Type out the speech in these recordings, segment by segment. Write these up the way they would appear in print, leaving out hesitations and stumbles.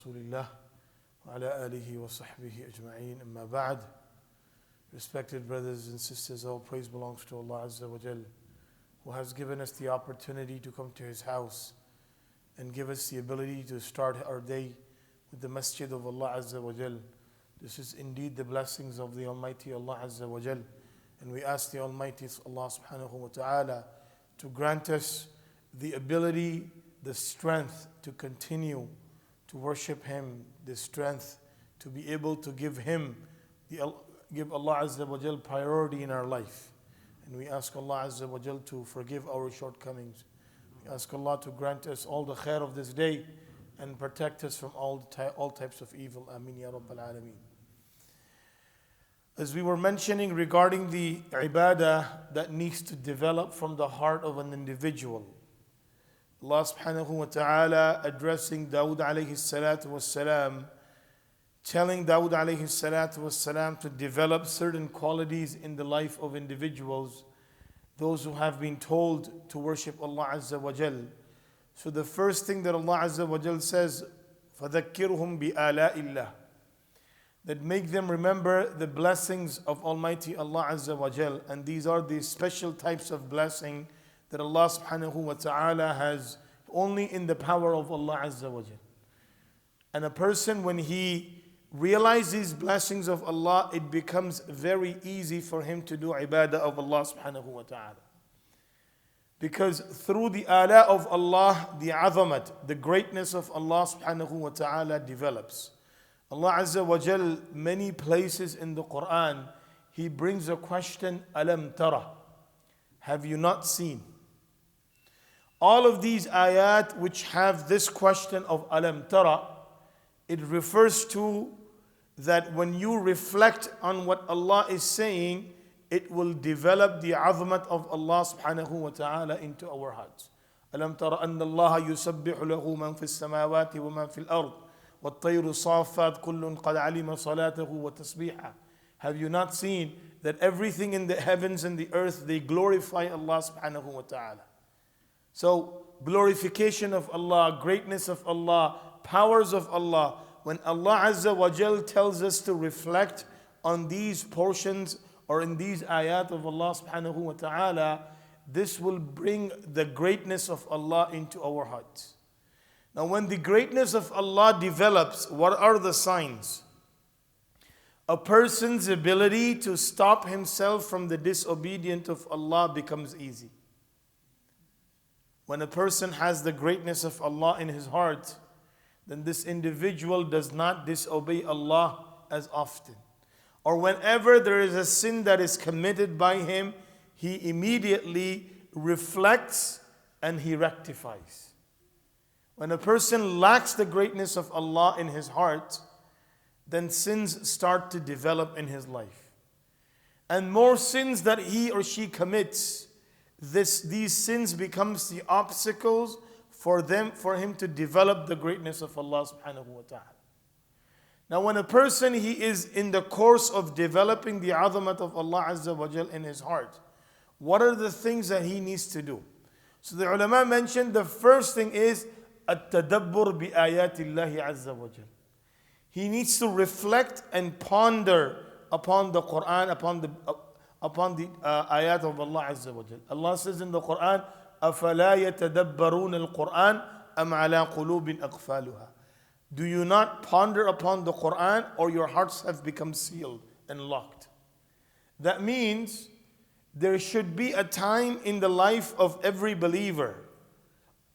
Rasulillah wa ala alihi wa sahbihi ajma'een, amma ba'd. Respected brothers and sisters, all praise belongs to Allah Azza wa Jal, who has given us the opportunity to come to His house and give us the ability to start our day with the Masjid of Allah Azza wa Jal. This is indeed the blessings of the Almighty Allah Azza wa Jal, and we ask the Almighty Allah subhanahu wa ta'ala to grant us the ability, the strength to continue to worship Him, the strength to be able to give Allah Azza wa Jal priority in our life. And we ask Allah Azza wa Jal to forgive our shortcomings. We ask Allah to grant us all the khair of this day and protect us from all types of evil. Ameen ya Rabbal Alameen. As we were mentioning regarding the ibadah that needs to develop from the heart of an individual, Allah subhanahu wa ta'ala addressing Dawood alayhi salatu was salam, telling Dawood alayhi salatu was salam to develop certain qualities in the life of individuals, those who have been told to worship Allah Azza wa Jal. So the first thing that Allah Azza wa Jal says, فَذَكِّرْهُمْ بِآلَاءِ اللَّهِ, that make them remember the blessings of Almighty Allah Azza wa Jal. And these are the special types of blessing that Allah subhanahu wa ta'ala has only in the power of Allah Azza wa Jal. And a person, when he realizes these blessings of Allah, it becomes very easy for him to do ibadah of Allah subhanahu wa ta'ala. Because through the ala of Allah, the azamat, the greatness of Allah subhanahu wa ta'ala develops. Allah Azza wa Jal, many places in the Quran, He brings a question, alam tara, have you not seen? All of these ayat which have this question of alam tara, it refers to that when you reflect on what Allah is saying, it will develop the azmat of Allah subhanahu wa ta'ala into our hearts. Alam tara anna Allah yusabbihu lahu man fis samawati wa man fil ard والطير صافات كل قد علم صلاته وتسبيحه. Have you not seen that everything in the heavens and the earth, they glorify Allah subhanahu wa ta'ala? So glorification of Allah, greatness of Allah, powers of Allah. When Allah Azza wa Jal tells us to reflect on these portions or in these ayat of Allah subhanahu wa ta'ala, this will bring the greatness of Allah into our hearts. Now when the greatness of Allah develops, what are the signs? A person's ability to stop himself from the disobedience of Allah becomes easy. When a person has the greatness of Allah in his heart, then this individual does not disobey Allah as often. Or whenever there is a sin that is committed by him, he immediately reflects and he rectifies. When a person lacks the greatness of Allah in his heart, then sins start to develop in his life. And more sins that he or she commits, these sins becomes the obstacles for him to develop the greatness of Allah subhanahu wa ta'ala. Now when a person, he is in the course of developing the azamat of Allah Azza wa Jal in his heart, what are the things that he needs to do? So the ulama mentioned the first thing is التدبر بآيات الله عز وجل. He needs to reflect and ponder upon the Quran, upon the ayat of Allah Azza wa Jal. Allah says in the Quran, أَفَلَا يَتَدَبَّرُونَ الْقُرْآنَ أَمْ عَلَىٰ قُلُوبٍ أَقْفَالُهَا. Do you not ponder upon the Quran, or your hearts have become sealed and locked? That means there should be a time in the life of every believer,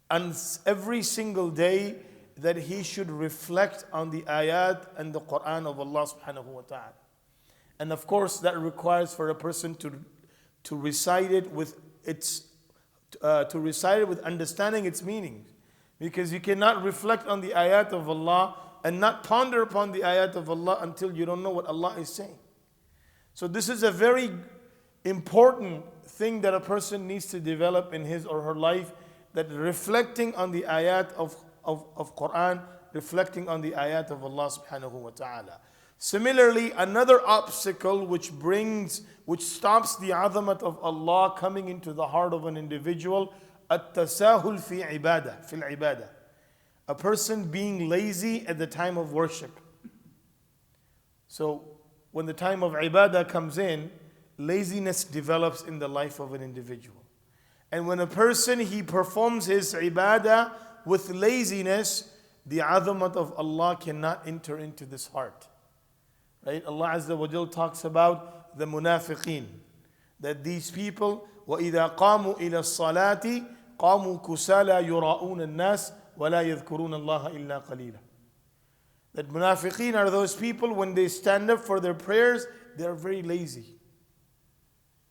and every single day, that he should reflect on the ayat and the Quran of Allah subhanahu wa ta'ala. And of course that requires for a person to recite it with understanding its meaning. Because you cannot reflect on the ayat of Allah and not ponder upon the ayat of Allah until you don't know what Allah is saying. So this is a very important thing that a person needs to develop in his or her life, that reflecting on the ayat of Quran, reflecting on the ayat of Allah subhanahu wa ta'ala. Similarly, another obstacle which stops the azamat of Allah coming into the heart of an individual, التساهل في ibadah. a person being lazy at the time of worship. So when the time of ibadah comes in, laziness develops in the life of an individual. And when a person, he performs his ibadah with laziness, the azamat of Allah cannot enter into this heart. Right? Allah Azza wa Jal talks about the munafiqeen, that these people, وَإِذَا قَامُوا إِلَى الصَّلَاةِ قَامُوا كُسَالَى يُرَاءُونَ النَّاسِ وَلَا يَذْكُرُونَ اللَّهَ إِلَّا قَلِيلًا. That munafiqeen are those people, when they stand up for their prayers, they are very lazy.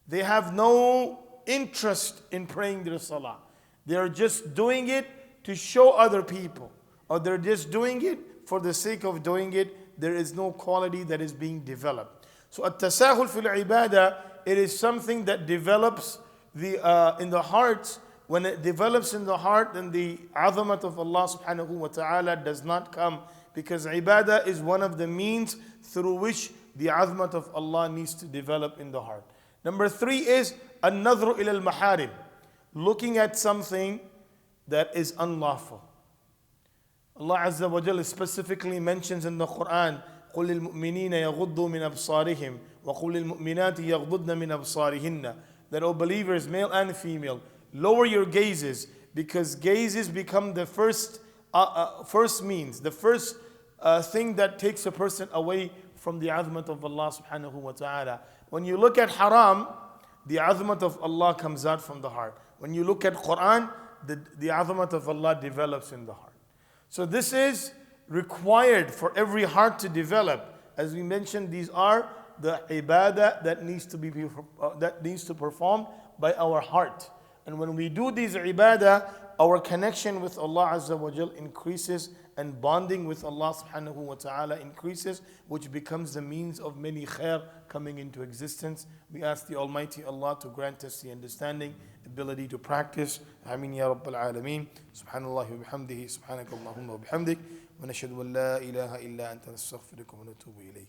They have no interest in praying their salah. They are just doing it to show other people, or they're just doing it for the sake of doing it. There is no quality that is being developed. So at-tasahul fil ibadah, it is something that develops in the hearts. When it develops in the heart, then the azamat of Allah subhanahu wa ta'ala does not come, because ibadah is one of the means through which the azamat of Allah needs to develop in the heart. Number 3 is an-nadhru ila al-maharim, looking at something that is unlawful. Allah Azza wa Jalla specifically mentions in the Quran, قُلْ لِلْمُؤْمِنِينَ يَغُضُّوا مِنْ أَبْصَارِهِمْ وَقُلْ لِلْمُؤْمِنَاتِ يَغْضُضْنَ مِنْ أَبْصَارِهِنَّ. That, O believers, male and female, lower your gazes, because gazes become the first means, the first thing that takes a person away from the azamat of Allah subhanahu wa ta'ala. When you look at haram, the azamat of Allah comes out from the heart. When you look at Quran, the azamat of Allah develops in the heart. So this is required for every heart to develop. As we mentioned, these are the ibadah that needs to perform by our heart. And when we do these ibadah, our connection with Allah Azza wa Jal increases, and bonding with Allah subhanahu wa ta'ala increases, which becomes the means of many khair coming into existence. We ask the Almighty Allah to grant us the understanding, ability to practice. Ameen ya Rabbal Alameen. Subhanallah wa bihamdihi. Subhanakallahumma wa bihamdik. Wa nashhadu an la ilaha illa anta nastaghfiruka wa natubu ilayk.